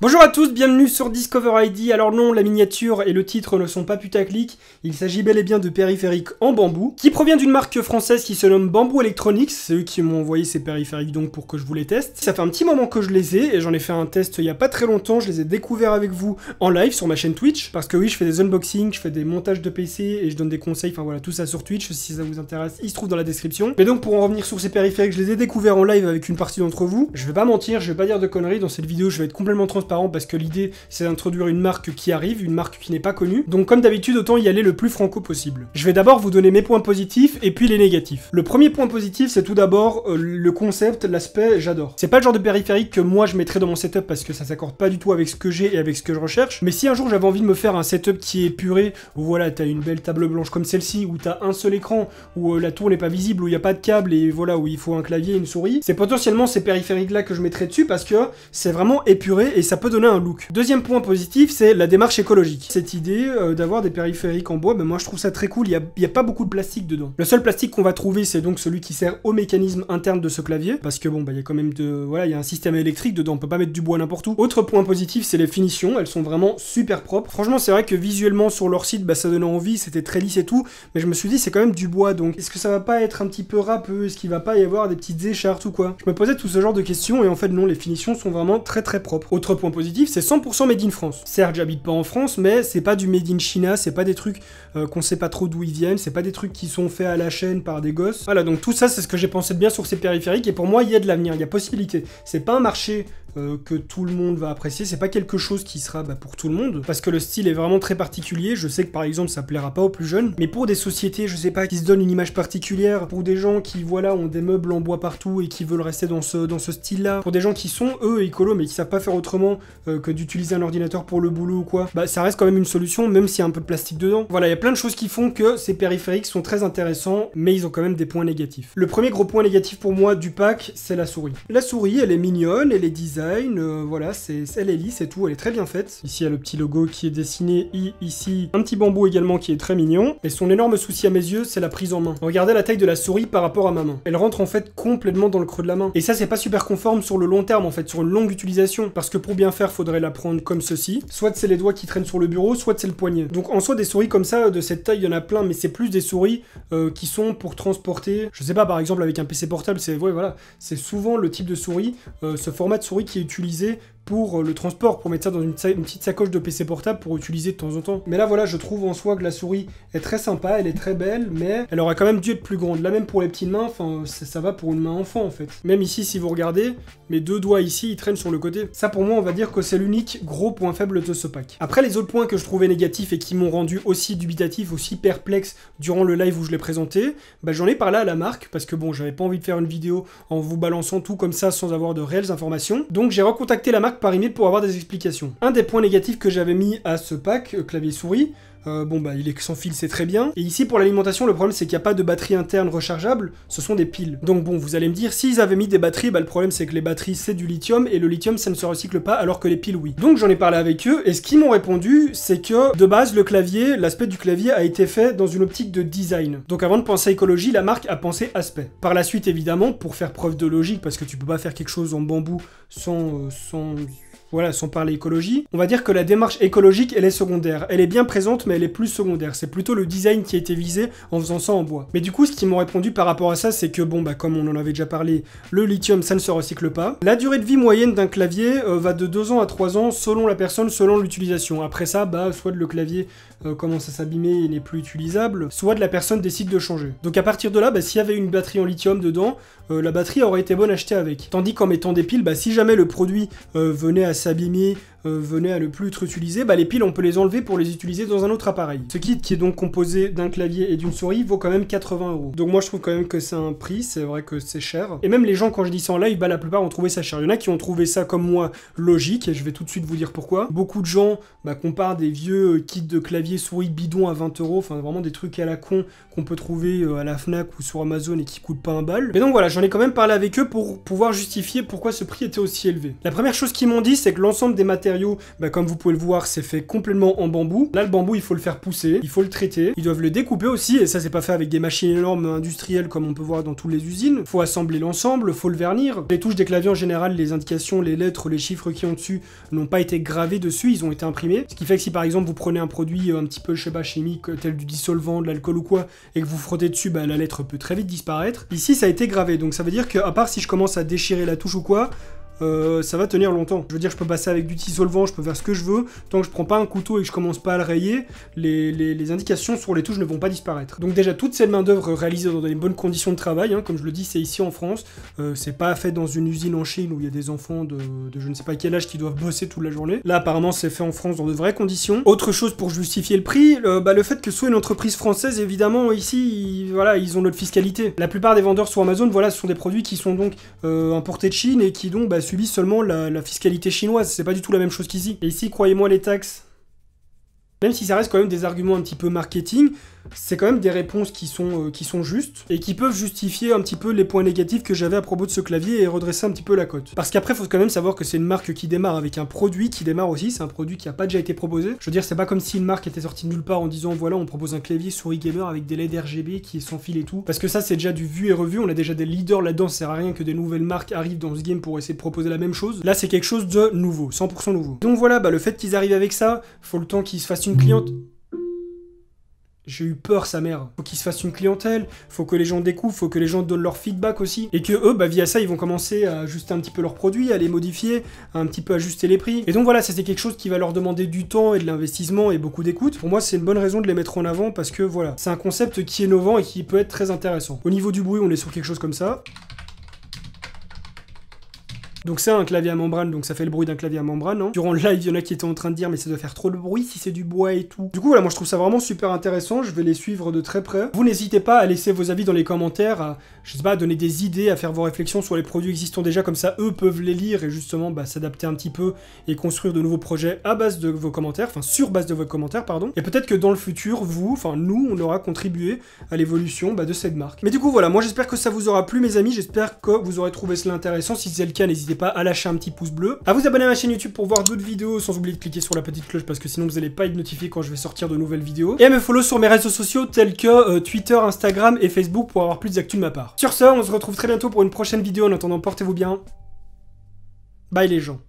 Bonjour à tous, bienvenue sur Discover ID. Alors non, la miniature et le titre ne sont pas putaclic, il s'agit bel et bien de périphériques en bambou, qui provient d'une marque française qui se nomme Bamboo Electronics, c'est eux qui m'ont envoyé ces périphériques donc pour que je vous les teste. Ça fait un petit moment que je les ai, et j'en ai fait un test il y a pas très longtemps, je les ai découverts avec vous en live sur ma chaîne Twitch, parce que oui, je fais des unboxings, je fais des montages de PC, et je donne des conseils, enfin voilà, tout ça sur Twitch, si ça vous intéresse, il se trouve dans la description. Mais donc pour en revenir sur ces périphériques, je les ai découverts en live avec une partie d'entre vous. Je vais pas mentir, je vais pas dire de conneries, dans cette vidéo je vais être complètement transparent, parce que l'idée c'est d'introduire une marque qui arrive, une marque qui n'est pas connue. Donc comme d'habitude, autant y aller le plus franco possible. Je vais d'abord vous donner mes points positifs et puis les négatifs. Le premier point positif, c'est tout d'abord le concept, l'aspect, j'adore. C'est pas le genre de périphérique que moi je mettrais dans mon setup parce que ça s'accorde pas du tout avec ce que j'ai et avec ce que je recherche. Mais si un jour j'avais envie de me faire un setup qui est épuré, où voilà, t'as une belle table blanche comme celle-ci, où t'as un seul écran, où la tour n'est pas visible, où il y a pas de câble et voilà, où il faut un clavier et une souris, c'est potentiellement ces périphériques-là que je mettrais dessus parce que c'est vraiment épuré et ça peut donner un look. Deuxième point positif, c'est la démarche écologique. Cette idée d'avoir des périphériques en bois, ben moi je trouve ça très cool, il y a pas beaucoup de plastique dedans. Le seul plastique qu'on va trouver, c'est donc celui qui sert au mécanisme interne de ce clavier, parce que bon, bah il y a quand même voilà, il y a un système électrique dedans, on peut pas mettre du bois n'importe où. Autre point positif, c'est les finitions, elles sont vraiment super propres. Franchement, c'est vrai que visuellement sur leur site, bah ça donnait envie, c'était très lisse et tout, mais je me suis dit c'est quand même du bois, donc est-ce que ça va pas être un petit peu râpeux, est-ce qu'il va pas y avoir des petites écharpes ou quoi? Je me posais tout ce genre de questions et en fait non, les finitions sont vraiment très très propres. Autre point positif, c'est 100% made in France. Certes, j'habite pas en France, mais c'est pas du made in China, c'est pas des trucs qu'on sait pas trop d'où ils viennent, c'est pas des trucs qui sont faits à la chaîne par des gosses. Voilà, donc tout ça, c'est ce que j'ai pensé de bien sur ces périphériques, et pour moi, il y a de l'avenir, il y a possibilité. C'est pas un marché que tout le monde va apprécier, c'est pas quelque chose qui sera pour tout le monde, parce que le style est vraiment très particulier. Je sais que par exemple ça plaira pas aux plus jeunes, mais pour des sociétés, je sais pas, qui se donnent une image particulière, pour des gens qui voilà ont des meubles en bois partout et qui veulent rester dans ce style-là, pour des gens qui sont eux écolos mais qui savent pas faire autrement que d'utiliser un ordinateur pour le boulot ou quoi, bah ça reste quand même une solution, même s'il y a un peu de plastique dedans. Voilà, il y a plein de choses qui font que ces périphériques sont très intéressants, mais ils ont quand même des points négatifs. Le premier gros point négatif pour moi du pack, c'est la souris. La souris, elle est mignonne, elle est design, voilà, elle est lisse et tout, elle est très bien faite. Ici, il y a le petit logo qui est dessiné, ici, un petit bambou également qui est très mignon. Et son énorme souci à mes yeux, c'est la prise en main. Regardez la taille de la souris par rapport à ma main. Elle rentre en fait complètement dans le creux de la main. Et ça, c'est pas super conforme sur le long terme en fait, sur une longue utilisation. Parce que pour bien faire, faudrait la prendre comme ceci. Soit c'est les doigts qui traînent sur le bureau, soit c'est le poignet. Donc en soi, des souris comme ça, de cette taille, il y en a plein, mais c'est plus des souris qui sont pour transporter. Je sais pas, par exemple, avec un PC portable, c'est ouais, voilà, c'est souvent le type de souris, ce format de souris qui est utilisé pour le transport, pour mettre ça dans une petite sacoche de PC portable pour utiliser de temps en temps. Mais là voilà, je trouve en soi que la souris est très sympa, elle est très belle, mais elle aurait quand même dû être plus grande. Là même pour les petites mains, enfin ça va pour une main enfant en fait. Même ici, si vous regardez, mes deux doigts ici, ils traînent sur le côté. Ça pour moi, on va dire que c'est l'unique gros point faible de ce pack. Après les autres points que je trouvais négatifs et qui m'ont rendu aussi dubitatif, aussi perplexe durant le live où je l'ai présenté, bah j'en ai parlé à la marque, parce que bon, j'avais pas envie de faire une vidéo en vous balançant tout comme ça sans avoir de réelles informations. Donc j'ai recontacté la marque par email pour avoir des explications. Un des points négatifs que j'avais mis à ce pack, clavier-souris, bon bah il est sans fil, c'est très bien. Et ici pour l'alimentation, le problème c'est qu'il n'y a pas de batterie interne rechargeable, ce sont des piles. Donc bon, vous allez me dire, s'ils avaient mis des batteries, bah le problème c'est que les batteries c'est du lithium, et le lithium ça ne se recycle pas alors que les piles oui. Donc j'en ai parlé avec eux, et ce qu'ils m'ont répondu, c'est que de base le clavier, l'aspect du clavier a été fait dans une optique de design. Donc avant de penser à écologie, la marque a pensé aspect. Par la suite évidemment, pour faire preuve de logique, parce que tu peux pas faire quelque chose en bambou sans parler écologie, on va dire que la démarche écologique, elle est secondaire. Elle est bien présente, mais elle est plus secondaire. C'est plutôt le design qui a été visé en faisant ça en bois. Mais du coup, ce qu'ils m'ont répondu par rapport à ça, c'est que, bon, bah, comme on en avait déjà parlé, le lithium, ça ne se recycle pas. La durée de vie moyenne d'un clavier va de 2 ans à 3 ans, selon la personne, selon l'utilisation. Après ça, bah, soit le clavier commence à s'abîmer et n'est plus utilisable, soit la personne décide de changer. Donc à partir de là, bah, s'il y avait une batterie en lithium dedans, la batterie aurait été bonne à acheter avec. Tandis qu'en mettant des piles, bah, si jamais le produit venait à s'abîmer, venait à ne plus être utilisé, bah les piles on peut les enlever pour les utiliser dans un autre appareil. Ce kit qui est donc composé d'un clavier et d'une souris vaut quand même 80 €. Donc moi je trouve quand même que c'est un prix, c'est vrai que c'est cher. Et même les gens quand je dis ça en live, bah la plupart ont trouvé ça cher. Il y en a qui ont trouvé ça comme moi logique, et je vais tout de suite vous dire pourquoi. Beaucoup de gens comparent des vieux kits de clavier souris bidon à 20 €, enfin vraiment des trucs à la con qu'on peut trouver à la Fnac ou sur Amazon et qui coûtent pas un bal. Mais donc voilà, j'en ai quand même parlé avec eux pour pouvoir justifier pourquoi ce prix était aussi élevé. La première chose qu'ils m'ont dit, c'est que l'ensemble des matériaux matériaux, bah, comme vous pouvez le voir, c'est fait complètement en bambou. Là, le bambou, il faut le faire pousser, il faut le traiter. Ils doivent le découper aussi, et ça, c'est pas fait avec des machines énormes industrielles comme on peut voir dans toutes les usines. Faut assembler l'ensemble, faut le vernir. Les touches des claviers en général, les indications, les lettres, les chiffres qui ont dessus n'ont pas été gravés dessus, ils ont été imprimés. Ce qui fait que si par exemple vous prenez un produit un petit peu, je sais pas, chimique, tel du dissolvant, de l'alcool ou quoi, et que vous frottez dessus, bah, la lettre peut très vite disparaître. Ici, ça a été gravé, donc ça veut dire qu'à part si je commence à déchirer la touche ou quoi, ça va tenir longtemps. Je veux dire, je peux passer avec du dissolvant, je peux faire ce que je veux, tant que je prends pas un couteau et que je commence pas à le rayer, les indications sur les touches ne vont pas disparaître. Donc déjà, toute cette main d'œuvre réalisée dans des bonnes conditions de travail, hein, comme je le dis, c'est ici en France, c'est pas fait dans une usine en Chine où il y a des enfants de je ne sais pas quel âge qui doivent bosser toute la journée. Là, apparemment, c'est fait en France dans de vraies conditions. Autre chose pour justifier le prix, le fait que ce soit une entreprise française, évidemment, ici, voilà, ils ont notre fiscalité. La plupart des vendeurs sur Amazon, voilà, ce sont des produits qui sont donc importés de Chine et qui donc subissent seulement la fiscalité chinoise, c'est pas du tout la même chose qu'ici. Et ici, croyez-moi, les taxes, même si ça reste quand même des arguments un petit peu marketing, c'est quand même des réponses qui sont justes et qui peuvent justifier un petit peu les points négatifs que j'avais à propos de ce clavier et redresser un petit peu la cote. Parce qu'après, il faut quand même savoir que c'est une marque qui démarre avec un produit qui démarre aussi, c'est un produit qui n'a pas déjà été proposé. Je veux dire, c'est pas comme si une marque était sortie de nulle part en disant voilà, on propose un clavier souris gamer avec des LED RGB qui est sans fil et tout. Parce que ça, c'est déjà du vu et revu, on a déjà des leaders là-dedans, ça sert à rien que des nouvelles marques arrivent dans ce game pour essayer de proposer la même chose. Là, c'est quelque chose de nouveau, 100% nouveau. Donc voilà, le fait qu'ils arrivent avec ça, faut le temps qu'ils se fassent une cliente. J'ai eu peur, sa mère. Faut qu'ils se fassent une clientèle, faut que les gens découvrent, faut que les gens donnent leur feedback aussi. Et que eux, via ça, ils vont commencer à ajuster un petit peu leurs produits, à les modifier, à un petit peu ajuster les prix. Et donc voilà, ça c'est quelque chose qui va leur demander du temps et de l'investissement et beaucoup d'écoute. Pour moi, c'est une bonne raison de les mettre en avant parce que voilà, c'est un concept qui est innovant et qui peut être très intéressant. Au niveau du bruit, on est sur quelque chose comme ça. Donc c'est un clavier à membrane, donc ça fait le bruit d'un clavier à membrane. Hein. Durant le live, il y en a qui étaient en train de dire mais ça doit faire trop de bruit si c'est du bois et tout. Du coup voilà, moi je trouve ça vraiment super intéressant, je vais les suivre de très près. Vous n'hésitez pas à laisser vos avis dans les commentaires, à, je sais pas, à donner des idées, à faire vos réflexions sur les produits existants déjà, comme ça eux peuvent les lire et justement s'adapter un petit peu et construire de nouveaux projets à base de vos commentaires, enfin sur base de vos commentaires, pardon. Et peut-être que dans le futur, vous, enfin nous, on aura contribué à l'évolution de cette marque. Mais du coup voilà, moi j'espère que ça vous aura plu mes amis, j'espère que vous aurez trouvé cela intéressant. Si c'est le cas, n'hésitez pas à lâcher un petit pouce bleu, à vous abonner à ma chaîne YouTube pour voir d'autres vidéos, sans oublier de cliquer sur la petite cloche parce que sinon vous n'allez pas être notifié quand je vais sortir de nouvelles vidéos, et à me follow sur mes réseaux sociaux tels que Twitter, Instagram et Facebook pour avoir plus d'actu de ma part. Sur ce, on se retrouve très bientôt pour une prochaine vidéo, en attendant portez-vous bien, bye les gens.